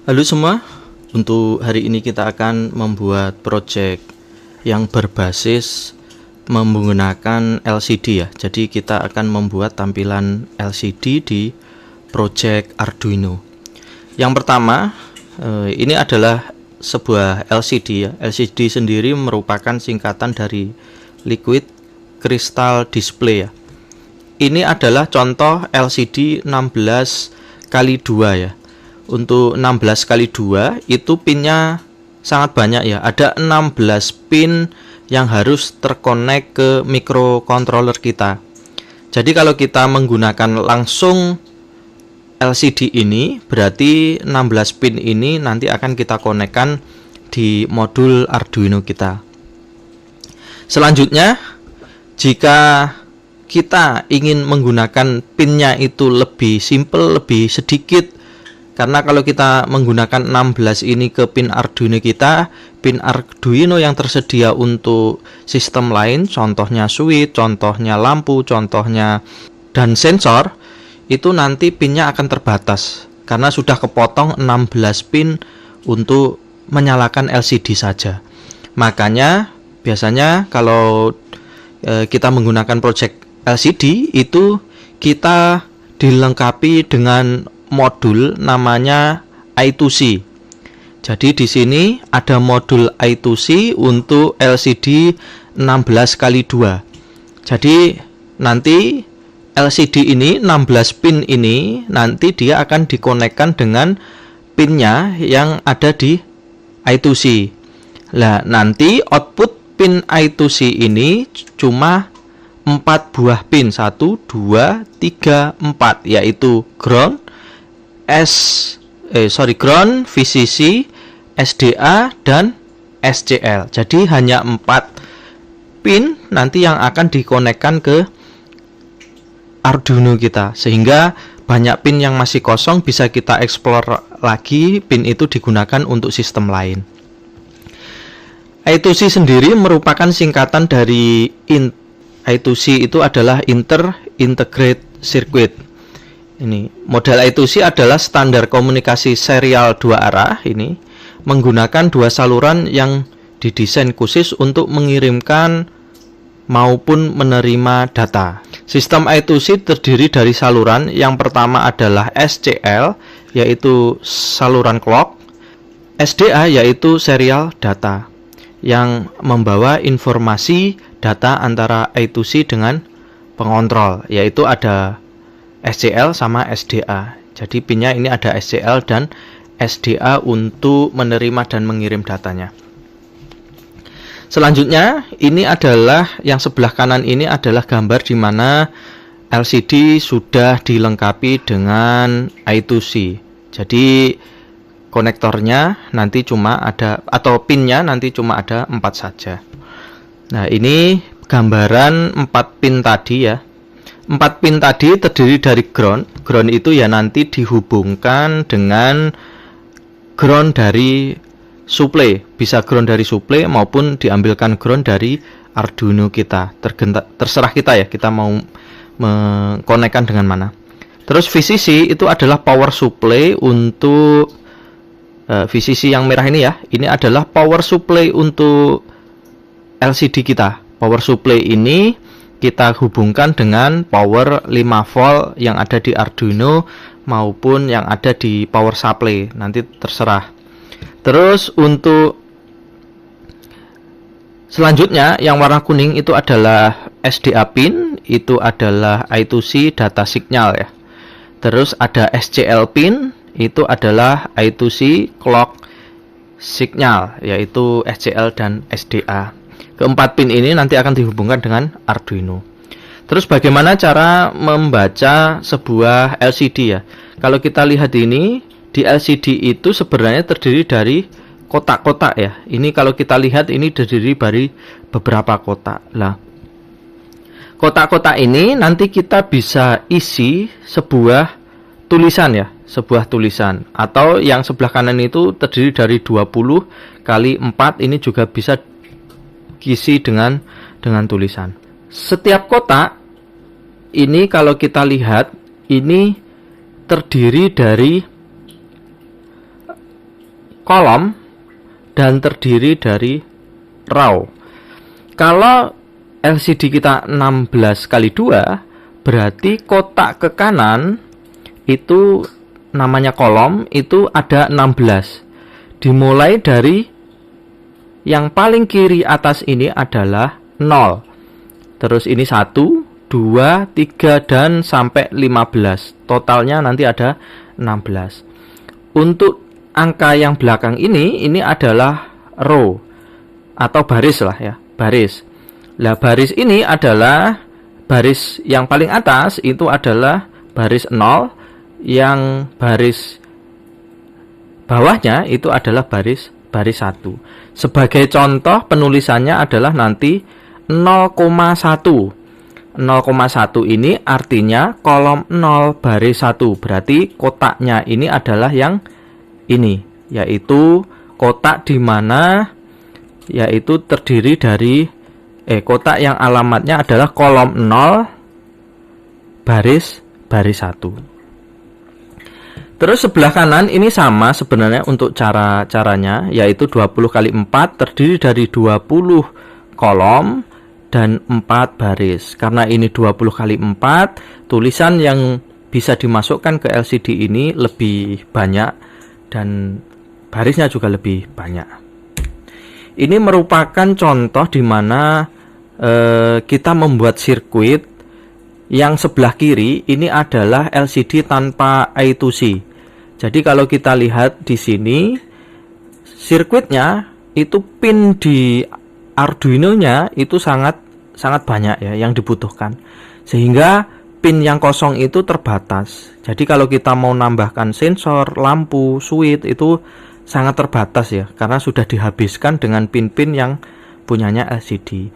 Halo semua, untuk hari ini kita akan membuat project yang berbasis menggunakan LCD ya. Jadi kita akan membuat tampilan LCD di project Arduino. Yang pertama, ini adalah sebuah LCD ya. LCD sendiri merupakan singkatan dari Liquid Crystal Display ya. Ini adalah contoh LCD 16x2 ya. Untuk 16x2 itu pinnya sangat banyak ya. Ada 16 pin yang harus terkonek ke microcontroller kita. Jadi kalau kita menggunakan langsung LCD ini, berarti 16 pin ini nanti akan kita konekkan di modul Arduino kita. Selanjutnya, jika kita ingin menggunakan pinnya itu lebih simple, lebih sedikit, karena kalau kita menggunakan 16 ini ke pin Arduino kita, pin Arduino yang tersedia untuk sistem lain, contohnya switch, contohnya lampu, contohnya dan sensor, itu nanti pinnya akan terbatas karena sudah kepotong 16 pin untuk menyalakan LCD saja. Makanya biasanya kalau kita menggunakan project LCD itu kita dilengkapi dengan modul namanya I2C. Jadi di sini ada modul I2C untuk LCD 16x2. Jadi nanti LCD ini 16 pin ini nanti dia akan dikonekkan dengan pinnya yang ada di I2C. Nah, nanti output pin I2C ini cuma 4 buah pin, 1 2 3 4, yaitu ground, ground, VCC, SDA dan SCL. Jadi hanya 4 pin nanti yang akan dikonekkan ke Arduino kita, sehingga banyak pin yang masih kosong bisa kita explore lagi, pin itu digunakan untuk sistem lain. I2C sendiri merupakan singkatan dari I2C itu adalah Integrated Circuit. Ini model I2C adalah standar komunikasi serial 2 arah, ini menggunakan 2 saluran yang didesain khusus untuk mengirimkan maupun menerima data. Sistem I2C terdiri dari saluran. Yang pertama adalah SCL, yaitu saluran clock, SDA yaitu serial data yang membawa informasi data antara I2C dengan pengontrol, yaitu ada SCL sama SDA. Jadi pinnya ini ada SCL dan SDA untuk menerima dan mengirim datanya. Selanjutnya, ini adalah yang sebelah kanan ini adalah gambar di mana LCD sudah dilengkapi dengan I2C. Jadi konektornya nanti cuma ada, atau pinnya nanti cuma ada 4 saja. Nah, ini gambaran 4 pin tadi ya. 4 pin tadi terdiri dari ground. Ground itu ya nanti dihubungkan dengan ground dari supply. Bisa ground dari supply maupun diambilkan ground dari Arduino kita. Terserah kita ya, kita mau mengkonekkan dengan mana. Terus VCC itu adalah power supply untuk VCC yang merah ini ya. Ini adalah power supply untuk LCD kita. Power supply ini kita hubungkan dengan power 5 volt yang ada di Arduino maupun yang ada di power supply, nanti terserah. Terus untuk selanjutnya yang warna kuning itu adalah SDA pin, itu adalah I2C data signal ya. Terus ada SCL pin, itu adalah I2C clock signal, yaitu SCL dan SDA. Keempat pin ini nanti akan dihubungkan dengan Arduino. Terus bagaimana cara membaca sebuah LCD ya? Kalau kita lihat ini, di LCD itu sebenarnya terdiri dari kotak-kotak ya. Ini kalau kita lihat ini terdiri dari beberapa kotak. Lah, kotak-kotak ini nanti kita bisa isi sebuah tulisan ya, sebuah tulisan. Atau yang sebelah kanan itu terdiri dari 20 kali 4, ini juga bisa isi dengan tulisan. Setiap kotak ini kalau kita lihat ini terdiri dari kolom dan terdiri dari row. Kalau LCD kita 16 kali 2, berarti kotak ke kanan itu namanya kolom, itu ada 16. Dimulai dari yang paling kiri atas ini adalah 0. Terus ini 1, 2, 3 dan sampai 15. Totalnya nanti ada 16. Untuk angka yang belakang ini adalah row atau baris lah ya, baris. Lah baris ini adalah baris yang paling atas itu adalah baris 0, yang baris bawahnya itu adalah baris 1. Sebagai contoh penulisannya adalah nanti 0,1. 0,1 ini artinya kolom 0 baris 1. Berarti kotaknya ini adalah yang ini, yaitu kotak di mana yaitu terdiri dari kotak yang alamatnya adalah kolom 0 baris 1. Terus sebelah kanan ini sama sebenarnya untuk caranya, yaitu 20 kali 4 terdiri dari 20 kolom dan 4 baris. Karena ini 20 kali 4, tulisan yang bisa dimasukkan ke LCD ini lebih banyak dan barisnya juga lebih banyak. Ini merupakan contoh di mana kita membuat sirkuit yang sebelah kiri ini adalah LCD tanpa I2C. Jadi kalau kita lihat di sini, sirkuitnya itu pin di Arduino-nya itu sangat banyak ya yang dibutuhkan. Sehingga pin yang kosong itu terbatas. Jadi kalau kita mau nambahkan sensor, lampu, switch itu sangat terbatas ya, karena sudah dihabiskan dengan pin-pin yang punyanya LCD.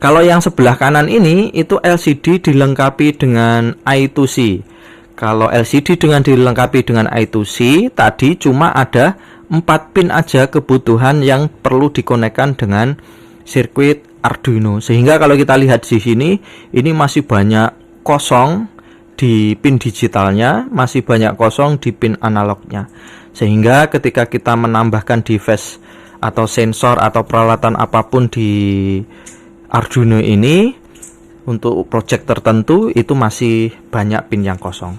Kalau yang sebelah kanan ini itu LCD dilengkapi dengan I2C. Kalau LCD dilengkapi dengan I2C, tadi cuma ada 4 pin aja kebutuhan yang perlu dikonekkan dengan sirkuit Arduino. Sehingga kalau kita lihat di sini, ini masih banyak kosong di pin digitalnya, masih banyak kosong di pin analognya. Sehingga ketika kita menambahkan device atau sensor atau peralatan apapun di Arduino ini, untuk project tertentu itu masih banyak pin yang kosong.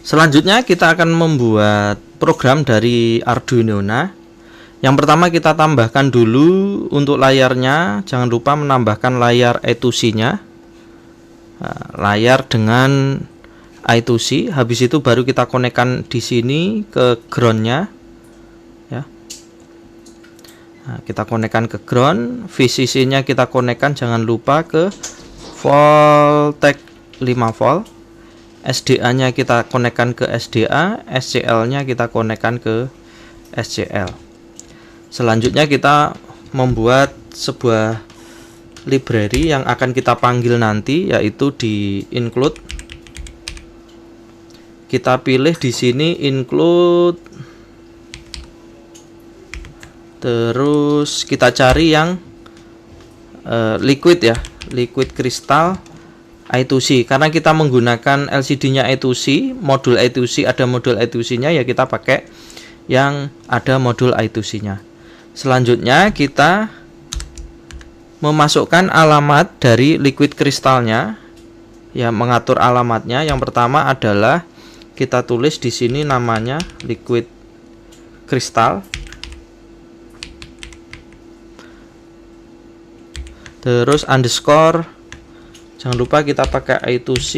Selanjutnya kita akan membuat program dari Arduino. Nah, yang pertama kita tambahkan dulu untuk layarnya, jangan lupa menambahkan layar I2C-nya. Nah, layar dengan I2C, habis itu baru kita konekkan di sini ke ground-nya. Ya. Nah, kita konekkan ke ground, VCC-nya kita konekkan jangan lupa ke Voltec 5 volt. SDA-nya kita konekkan ke SDA, SCL-nya kita konekkan ke SCL. Selanjutnya kita membuat sebuah library yang akan kita panggil nanti, yaitu di include. Kita pilih di sini include, terus kita cari yang liquid ya, liquid crystal I2C. Karena kita menggunakan LCD-nya I2C, modul I2C, ada modul I2C-nya, ya kita pakai yang ada modul I2C-nya. Selanjutnya kita memasukkan alamat dari liquid kristalnya, ya, mengatur alamatnya. Yang pertama adalah kita tulis di sini namanya liquid kristal. Terus underscore, jangan lupa kita pakai I2C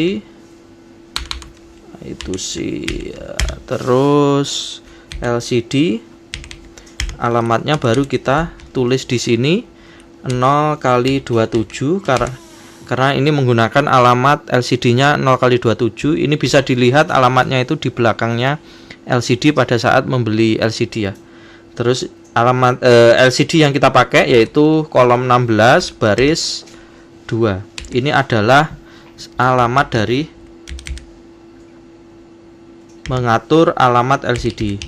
ya. Terus LCD, alamatnya baru kita tulis di sini 0 kali 27, karena ini menggunakan alamat LCD-nya 0 kali 27. Ini bisa dilihat alamatnya itu di belakangnya LCD pada saat membeli LCD ya. Terus alamat LCD yang kita pakai yaitu kolom 16 baris 2. Ini adalah alamat dari mengatur alamat LCD.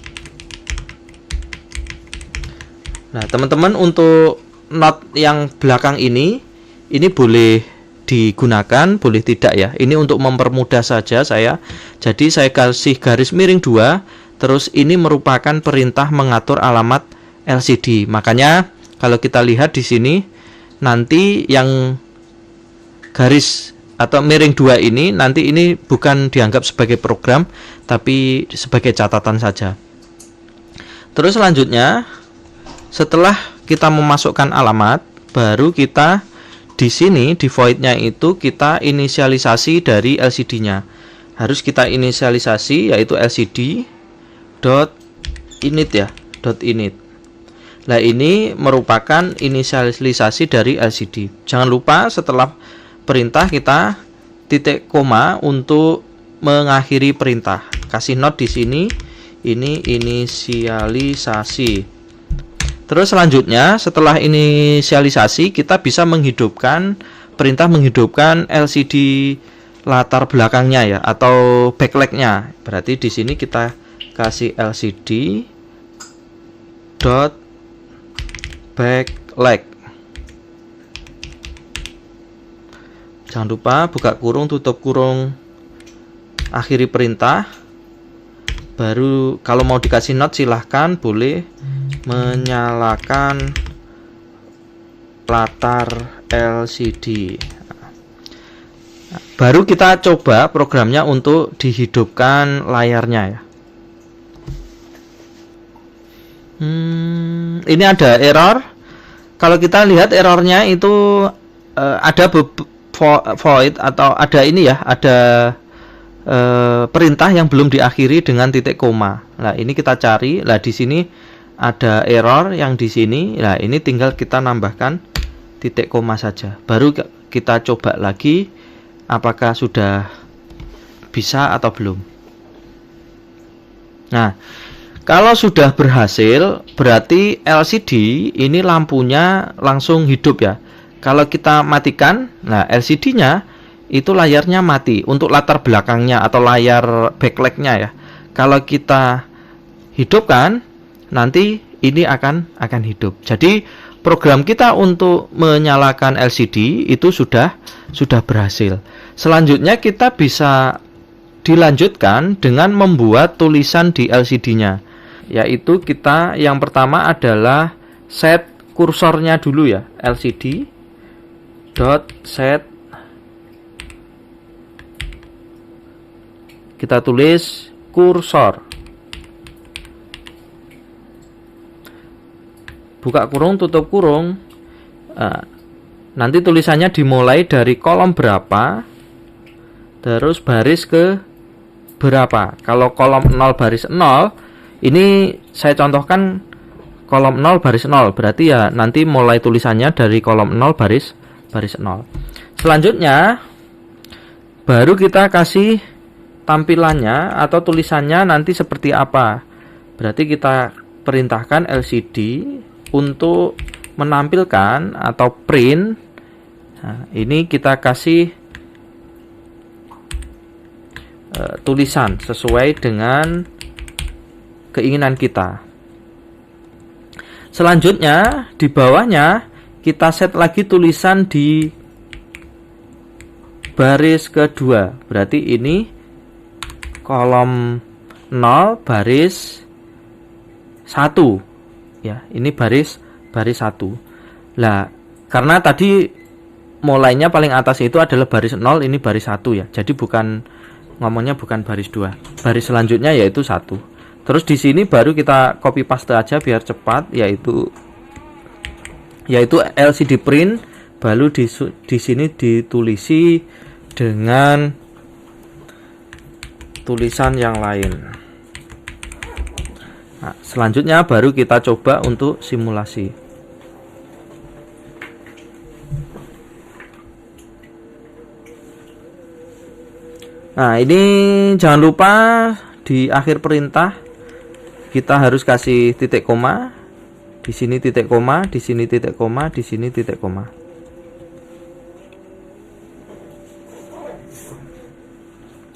Nah, teman-teman, untuk not yang belakang ini boleh digunakan, boleh tidak ya. Ini untuk mempermudah saja saya. Jadi saya kasih garis miring 2, Terus ini merupakan perintah mengatur alamat LCD. Makanya kalau kita lihat di sini nanti yang garis atau miring 2 ini nanti ini bukan dianggap sebagai program tapi sebagai catatan saja. Terus selanjutnya setelah kita memasukkan alamat, baru kita di sini di void-nya itu kita inisialisasi dari LCD-nya. Harus kita inisialisasi yaitu LCD dot init ya, dot init. Nah, ini merupakan inisialisasi dari LCD. Jangan lupa setelah perintah kita titik koma untuk mengakhiri perintah. Kasih note di sini, ini inisialisasi. Terus selanjutnya setelah inisialisasi kita bisa menghidupkan perintah menghidupkan LCD latar belakangnya ya atau backlight-nya. Berarti di sini kita kasih LCD dot backlight. Jangan lupa buka kurung, tutup kurung, akhiri perintah. Baru kalau mau dikasih note silahkan, boleh menyalakan latar LCD. Baru kita coba programnya untuk dihidupkan layarnya ya. Ini ada error. Kalau kita lihat errornya itu ada void atau ada ini ya, ada perintah yang belum diakhiri dengan titik koma. Nah, ini kita cari. Nah, di sini ada error yang di sini. Nah, ini tinggal kita nambahkan titik koma saja. Baru kita coba lagi apakah sudah bisa atau belum. Nah, kalau sudah berhasil, berarti LCD ini lampunya langsung hidup ya. Kalau kita matikan, nah LCD-nya itu layarnya mati untuk latar belakangnya atau layar backlight-nya ya. Kalau kita hidupkan, nanti ini akan hidup. Jadi program kita untuk menyalakan LCD itu sudah berhasil. Selanjutnya kita bisa dilanjutkan dengan membuat tulisan di LCD-nya, yaitu kita yang pertama adalah set kursornya dulu ya, LCD dot set, kita tulis kursor, buka kurung, tutup kurung. Nanti tulisannya dimulai dari kolom berapa, terus baris ke berapa. Kalau kolom 0 baris 0, ini saya contohkan kolom 0 baris 0, berarti ya nanti mulai tulisannya dari kolom 0 baris 0. Selanjutnya baru kita kasih tampilannya atau tulisannya nanti seperti apa. Berarti kita perintahkan LCD untuk menampilkan atau print. Nah, ini kita kasih tulisan sesuai dengan keinginan kita. Selanjutnya di bawahnya kita set lagi tulisan di baris kedua. Berarti ini kolom 0 baris 1 ya, ini baris 1. Lah, karena tadi mulainya paling atas itu adalah baris 0, ini baris 1 ya. Jadi ngomongnya bukan baris 2. Baris selanjutnya yaitu 1. Terus di sini baru kita copy paste aja biar cepat, yaitu LCD print, baru di sini ditulisi dengan tulisan yang lain. Nah, selanjutnya baru kita coba untuk simulasi. Nah, ini jangan lupa di akhir perintah kita harus kasih titik koma. Di sini titik koma, di sini titik koma, di sini titik koma.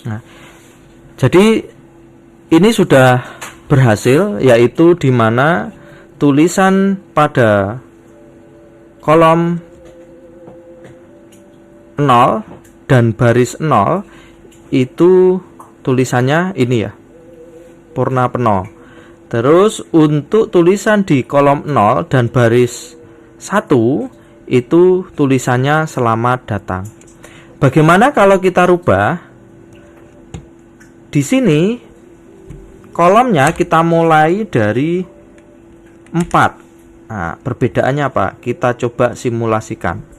Nah, jadi ini sudah berhasil, yaitu di mana tulisan pada kolom 0 dan baris 0 itu tulisannya ini ya. purna penuh. Terus untuk tulisan di kolom 0 dan baris 1 itu tulisannya selamat datang. Bagaimana kalau kita rubah? Di sini kolomnya kita mulai dari 4. Nah, perbedaannya apa? Kita coba simulasikan.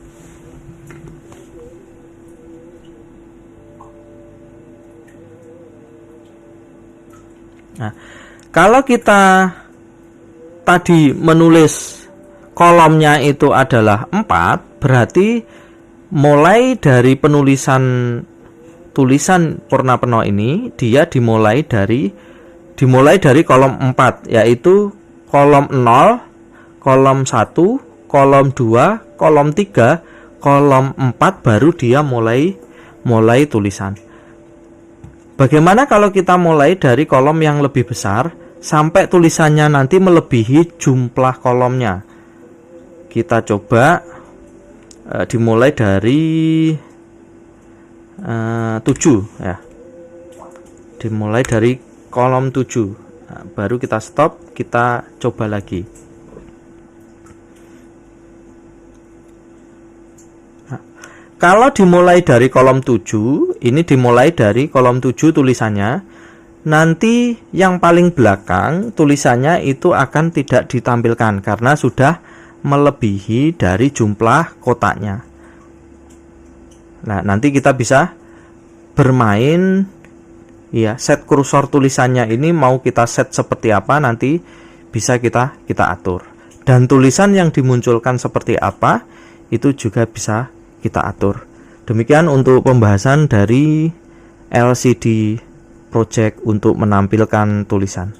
Nah, kalau kita tadi menulis kolomnya itu adalah 4, berarti mulai dari tulisan purna penuh ini dia dimulai dari kolom 4, yaitu kolom 0, kolom 1, kolom 2, kolom 3, kolom 4 baru dia mulai tulisan. Bagaimana kalau kita mulai dari kolom yang lebih besar sampai tulisannya nanti melebihi jumlah kolomnya? Kita coba dimulai dari 7 ya. Dimulai dari kolom 7. Nah, baru kita stop, kita coba lagi. Kalau dimulai dari kolom 7, ini dimulai dari kolom 7 tulisannya, nanti yang paling belakang tulisannya itu akan tidak ditampilkan karena sudah melebihi dari jumlah kotaknya. Nah, nanti kita bisa bermain ya, set kursor tulisannya ini mau kita set seperti apa nanti bisa kita atur. Dan tulisan yang dimunculkan seperti apa itu juga bisa kita atur. Demikian untuk pembahasan dari LCD Project untuk menampilkan tulisan.